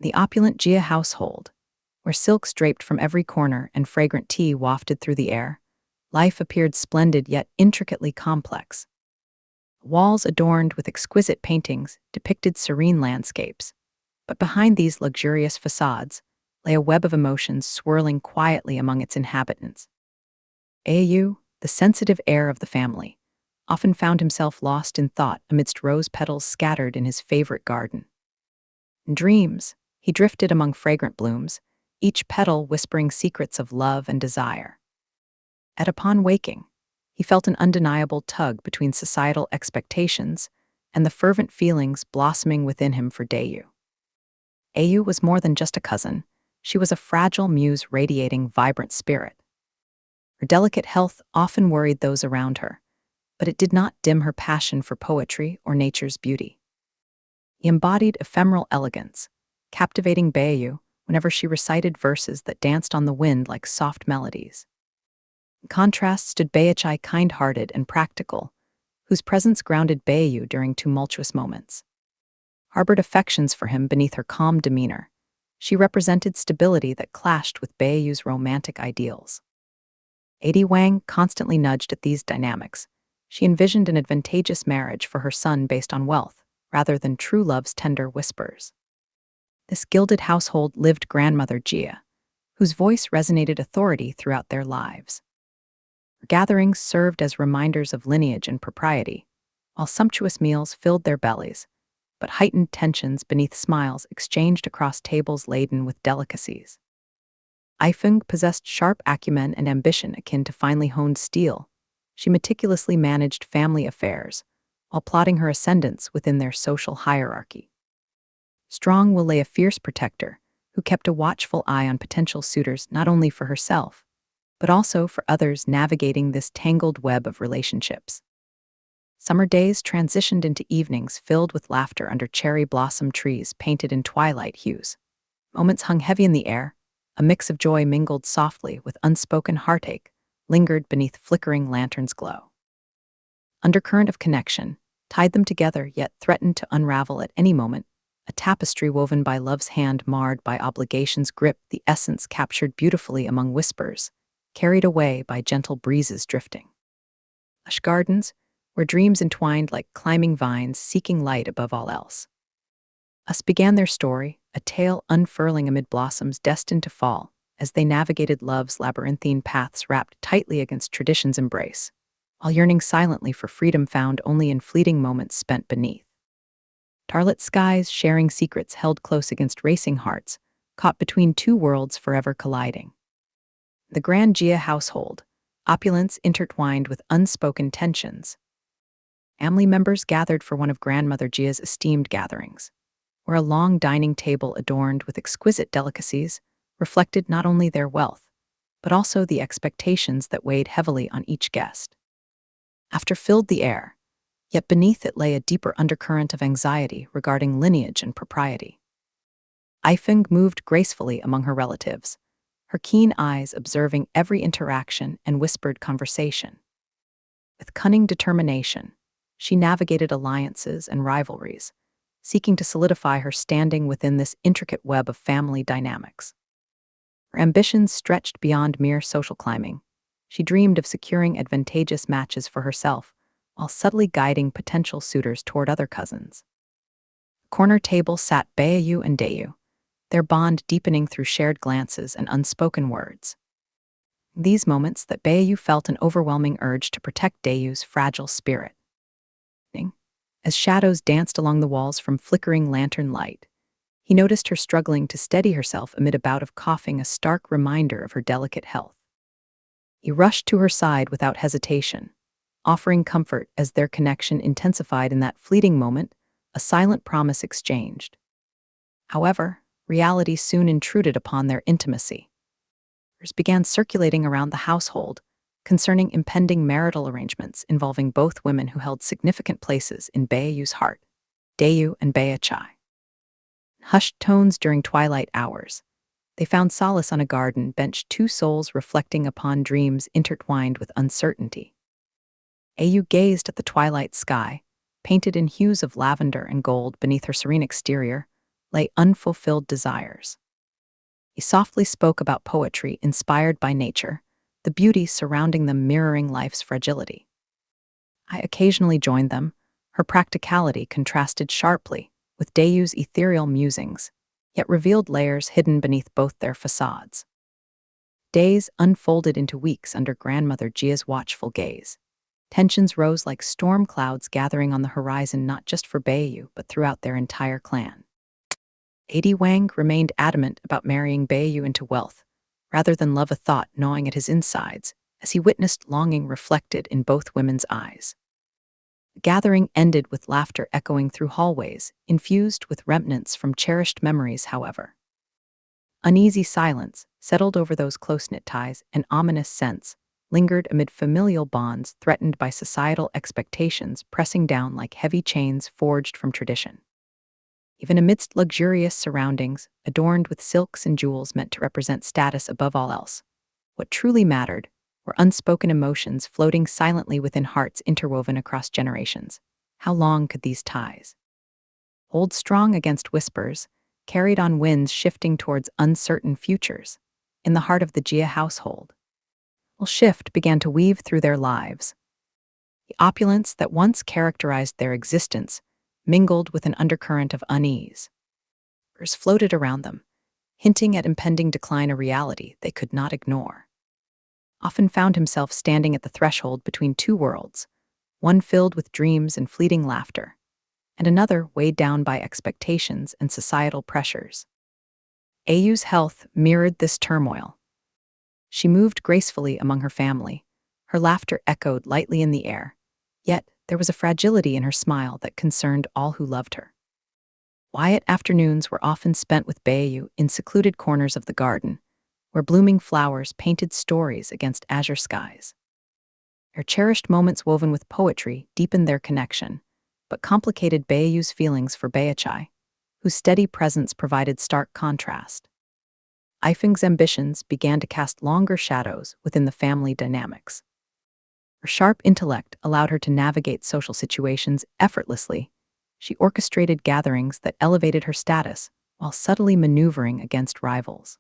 The opulent Jia household, where silks draped from every corner and fragrant tea wafted through the air, life appeared splendid yet intricately complex. Walls adorned with exquisite paintings depicted serene landscapes, but behind these luxurious facades lay a web of emotions swirling quietly among its inhabitants. Baoyu, the sensitive heir of the family, often found himself lost in thought amidst rose petals scattered in his favorite garden. In dreams, he drifted among fragrant blooms, each petal whispering secrets of love and desire. Yet upon waking, he felt an undeniable tug between societal expectations and the fervent feelings blossoming within him for Daiyu. Daiyu was more than just a cousin. She was a fragile muse radiating vibrant spirit. Her delicate health often worried those around her, but it did not dim her passion for poetry or nature's beauty. He embodied ephemeral elegance, captivating Baoyu whenever she recited verses that danced on the wind like soft melodies. In contrast stood Baochai, kind-hearted and practical, whose presence grounded Baoyu during tumultuous moments. Harbored affections for him beneath her calm demeanor, she represented stability that clashed with Baoyu's romantic ideals. Adi Wang constantly nudged at these dynamics. She envisioned an advantageous marriage for her son based on wealth, rather than true love's tender whispers. This gilded household lived grandmother Jia, whose voice resonated authority throughout their lives. Her gatherings served as reminders of lineage and propriety, while sumptuous meals filled their bellies, but heightened tensions beneath smiles exchanged across tables laden with delicacies. Ifeng possessed sharp acumen and ambition akin to finely honed steel. She meticulously managed family affairs, while plotting her ascendance within their social hierarchy. Strong will lay a fierce protector, who kept a watchful eye on potential suitors not only for herself, but also for others navigating this tangled web of relationships. Summer days transitioned into evenings filled with laughter under cherry blossom trees painted in twilight hues. Moments hung heavy in the air, a mix of joy mingled softly with unspoken heartache, lingered beneath flickering lanterns' glow. Undercurrent of connection tied them together yet threatened to unravel at any moment, a tapestry woven by love's hand marred by obligation's grip, the essence captured beautifully among whispers, carried away by gentle breezes drifting. Lush gardens, where dreams entwined like climbing vines seeking light above all else. Thus began their story, a tale unfurling amid blossoms destined to fall, as they navigated love's labyrinthine paths wrapped tightly against tradition's embrace, while yearning silently for freedom found only in fleeting moments spent beneath. Starlit skies sharing secrets held close against racing hearts, caught between two worlds forever colliding. The grand Jia household, opulence intertwined with unspoken tensions. Family members gathered for one of grandmother Jia's esteemed gatherings, where a long dining table adorned with exquisite delicacies reflected not only their wealth, but also the expectations that weighed heavily on each guest. Laughter filled the air, yet beneath it lay a deeper undercurrent of anxiety regarding lineage and propriety. Ifeng moved gracefully among her relatives, her keen eyes observing every interaction and whispered conversation. With cunning determination, she navigated alliances and rivalries, seeking to solidify her standing within this intricate web of family dynamics. Her ambitions stretched beyond mere social climbing. She dreamed of securing advantageous matches for herself, while subtly guiding potential suitors toward other cousins. At the corner table sat Baoyu and Daiyu, their bond deepening through shared glances and unspoken words. In these moments that Baoyu felt an overwhelming urge to protect Daiyu's fragile spirit. As shadows danced along the walls from flickering lantern light, he noticed her struggling to steady herself amid a bout of coughing, a stark reminder of her delicate health. He rushed to her side without hesitation, offering comfort as their connection intensified in that fleeting moment, a silent promise exchanged. However, reality soon intruded upon their intimacy. Rumors began circulating around the household concerning impending marital arrangements involving both women who held significant places in Baoyu's heart, Daiyu and Baochai. Hushed tones during twilight hours, they found solace on a garden bench, two souls reflecting upon dreams intertwined with uncertainty. Daiyu gazed at the twilight sky, painted in hues of lavender and gold beneath her serene exterior, lay unfulfilled desires. He softly spoke about poetry inspired by nature, the beauty surrounding them mirroring life's fragility. I occasionally joined them. Her practicality contrasted sharply with Daiyu's ethereal musings, yet revealed layers hidden beneath both their facades. Days unfolded into weeks under grandmother Jia's watchful gaze. Tensions rose like storm clouds gathering on the horizon not just for Baoyu, but throughout their entire clan. Lady Wang remained adamant about marrying Baoyu into wealth, rather than love a thought gnawing at his insides, as he witnessed longing reflected in both women's eyes. The gathering ended with laughter echoing through hallways, infused with remnants from cherished memories, however. Uneasy silence settled over those close-knit ties, an ominous sense lingered amid familial bonds threatened by societal expectations pressing down like heavy chains forged from tradition. Even amidst luxurious surroundings, adorned with silks and jewels meant to represent status above all else, what truly mattered were unspoken emotions floating silently within hearts interwoven across generations. How long could these ties hold strong against whispers, carried on winds shifting towards uncertain futures? In the heart of the Jia household, a shift began to weave through their lives. The opulence that once characterized their existence mingled with an undercurrent of unease. Rumors floated around them, hinting at impending decline, a reality they could not ignore. Often found himself standing at the threshold between two worlds, one filled with dreams and fleeting laughter, and another weighed down by expectations and societal pressures. Ayu's health mirrored this turmoil. She moved gracefully among her family. Her laughter echoed lightly in the air, yet there was a fragility in her smile that concerned all who loved her. Quiet afternoons were often spent with Baoyu in secluded corners of the garden, where blooming flowers painted stories against azure skies. Their cherished moments woven with poetry deepened their connection, but complicated Baoyu's feelings for Baochai, whose steady presence provided stark contrast. Ifeng's ambitions began to cast longer shadows within the family dynamics. Her sharp intellect allowed her to navigate social situations effortlessly. She orchestrated gatherings that elevated her status while subtly maneuvering against rivals.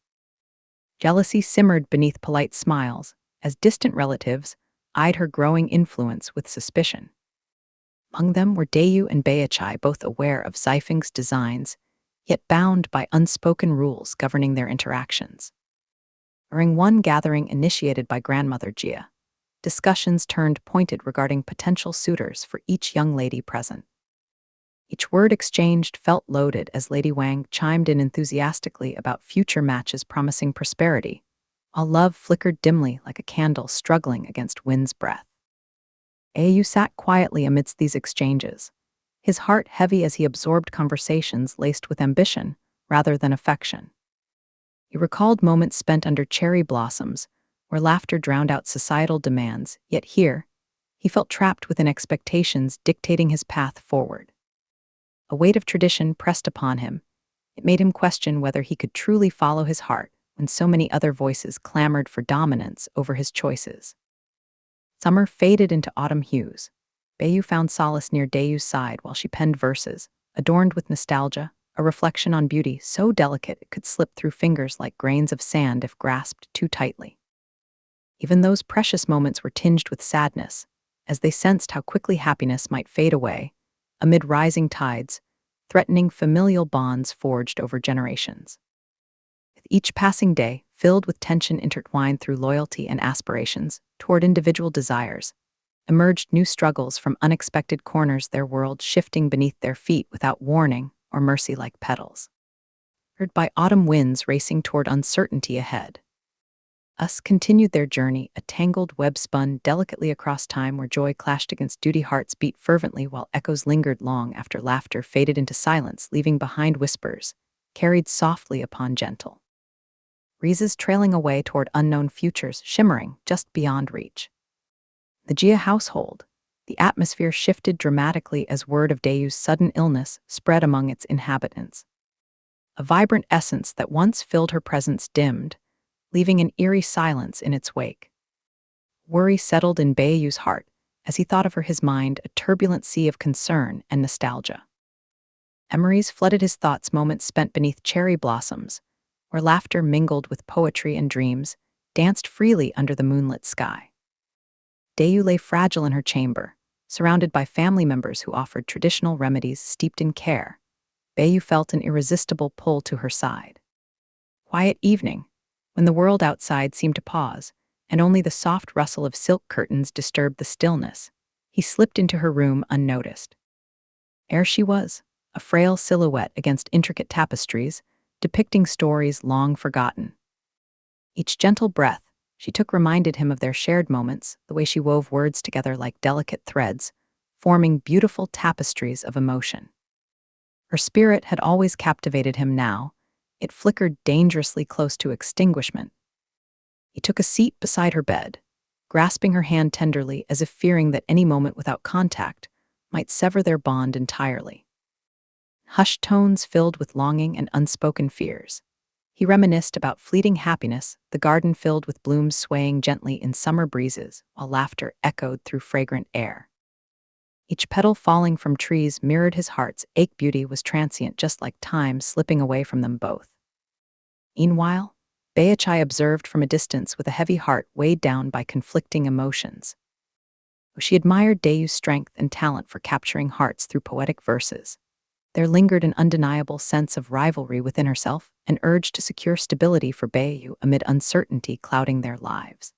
Jealousy simmered beneath polite smiles as distant relatives eyed her growing influence with suspicion. Among them were Daiyu and Baochai, both aware of Ifeng's designs, yet bound by unspoken rules governing their interactions. During one gathering initiated by grandmother Jia, discussions turned pointed regarding potential suitors for each young lady present. Each word exchanged felt loaded as Lady Wang chimed in enthusiastically about future matches promising prosperity, while love flickered dimly like a candle struggling against wind's breath. Baoyu sat quietly amidst these exchanges, his heart heavy as he absorbed conversations laced with ambition rather than affection. He recalled moments spent under cherry blossoms, where laughter drowned out societal demands, yet here, he felt trapped within expectations dictating his path forward. A weight of tradition pressed upon him. It made him question whether he could truly follow his heart when so many other voices clamored for dominance over his choices. Summer faded into autumn hues. Baoyu found solace near Daiyu's side while she penned verses, adorned with nostalgia, a reflection on beauty so delicate it could slip through fingers like grains of sand if grasped too tightly. Even those precious moments were tinged with sadness, as they sensed how quickly happiness might fade away, amid rising tides, threatening familial bonds forged over generations. With each passing day, filled with tension intertwined through loyalty and aspirations toward individual desires, emerged new struggles from unexpected corners, their world shifting beneath their feet without warning or mercy like petals. Heard by autumn winds racing toward uncertainty ahead. Us continued their journey, a tangled web spun delicately across time where joy clashed against duty, hearts beat fervently while echoes lingered long after laughter faded into silence, leaving behind whispers, carried softly upon gentle breezes trailing away toward unknown futures, shimmering just beyond reach. The Jia household, the atmosphere shifted dramatically as word of Daiyu's sudden illness spread among its inhabitants. A vibrant essence that once filled her presence dimmed, leaving an eerie silence in its wake. Worry settled in Baoyu's heart as he thought of her, his mind a turbulent sea of concern and nostalgia. Memories flooded his thoughts, moments spent beneath cherry blossoms, where laughter mingled with poetry and dreams, danced freely under the moonlit sky. Daiyu lay fragile in her chamber, surrounded by family members who offered traditional remedies steeped in care. Baoyu felt an irresistible pull to her side. Quiet evening, when the world outside seemed to pause, and only the soft rustle of silk curtains disturbed the stillness, he slipped into her room unnoticed. There she was, a frail silhouette against intricate tapestries, depicting stories long forgotten. Each gentle breath she took reminded him of their shared moments, the way she wove words together like delicate threads, forming beautiful tapestries of emotion. Her spirit had always captivated him. Now it flickered dangerously close to extinguishment. He took a seat beside her bed, grasping her hand tenderly as if fearing that any moment without contact might sever their bond entirely. Hushed tones filled with longing and unspoken fears. He reminisced about fleeting happiness, the garden filled with blooms swaying gently in summer breezes, while laughter echoed through fragrant air. Each petal falling from trees mirrored his heart's ache. Beauty was transient, just like time slipping away from them both. Meanwhile, Baochai observed from a distance with a heavy heart weighed down by conflicting emotions. She admired Daiyu's strength and talent for capturing hearts through poetic verses. There lingered an undeniable sense of rivalry within herself, an urge to secure stability for Baoyu amid uncertainty clouding their lives.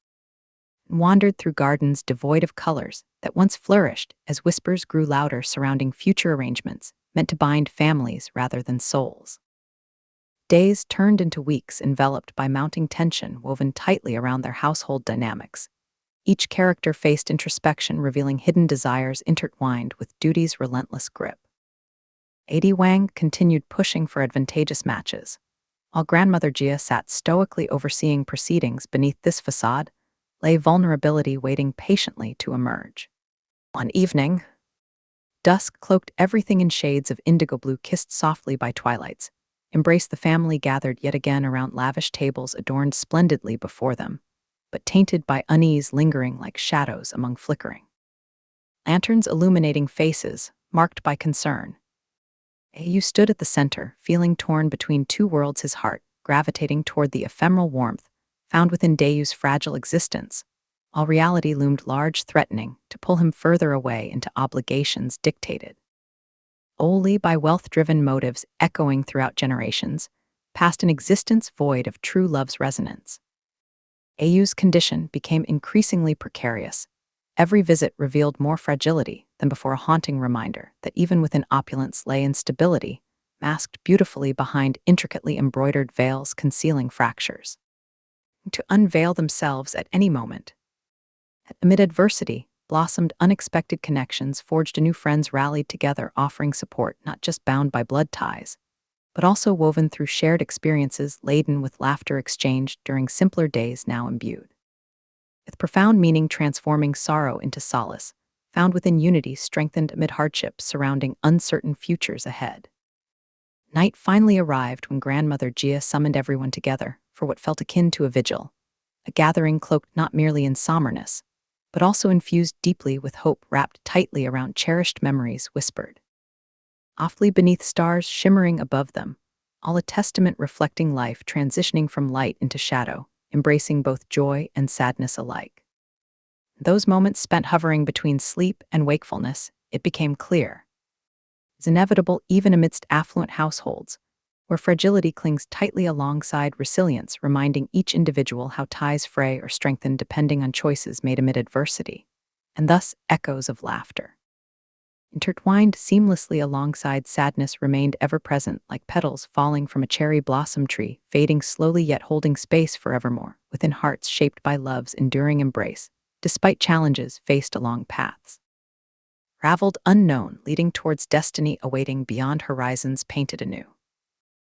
Wandered through gardens devoid of colors that once flourished as whispers grew louder surrounding future arrangements meant to bind families rather than souls. Days turned into weeks enveloped by mounting tension woven tightly around their household dynamics. Each character faced introspection, revealing hidden desires intertwined with duty's relentless grip. Adi Wang continued pushing for advantageous matches, while grandmother Jia sat stoically overseeing proceedings. Beneath this facade lay vulnerability waiting patiently to emerge. One evening, dusk cloaked everything in shades of indigo blue, kissed softly by twilights. Embraced, the family gathered yet again around lavish tables adorned splendidly before them, but tainted by unease lingering like shadows among flickering lanterns illuminating faces marked by concern. Baoyu stood at the center, feeling torn between two worlds, his heart gravitating toward the ephemeral warmth found within Daiyu's fragile existence, while reality loomed large, threatening to pull him further away into obligations dictated solely by wealth-driven motives echoing throughout generations, past an existence void of true love's resonance. Daiyu's condition became increasingly precarious. Every visit revealed more fragility than before, a haunting reminder that even within opulence lay instability, masked beautifully behind intricately embroidered veils concealing fractures, to unveil themselves at any moment. Amid adversity, blossomed unexpected connections, forged anew. Friends rallied together, offering support not just bound by blood ties, but also woven through shared experiences laden with laughter exchanged during simpler days, now imbued with profound meaning, transforming sorrow into solace, found within unity strengthened amid hardships surrounding uncertain futures ahead. Night finally arrived when grandmother Jia summoned everyone together for what felt akin to a vigil, a gathering cloaked not merely in somberness, but also infused deeply with hope, wrapped tightly around cherished memories whispered softly beneath stars shimmering above them, all a testament reflecting life transitioning from light into shadow, embracing both joy and sadness alike. Those moments spent hovering between sleep and wakefulness, it became clear, is inevitable even amidst affluent households, where fragility clings tightly alongside resilience, reminding each individual how ties fray or strengthen depending on choices made amid adversity, and thus echoes of laughter, intertwined seamlessly alongside sadness, remained ever present like petals falling from a cherry blossom tree, fading slowly yet holding space forevermore within hearts shaped by love's enduring embrace, despite challenges faced along paths traveled unknown, leading towards destiny awaiting beyond horizons painted anew.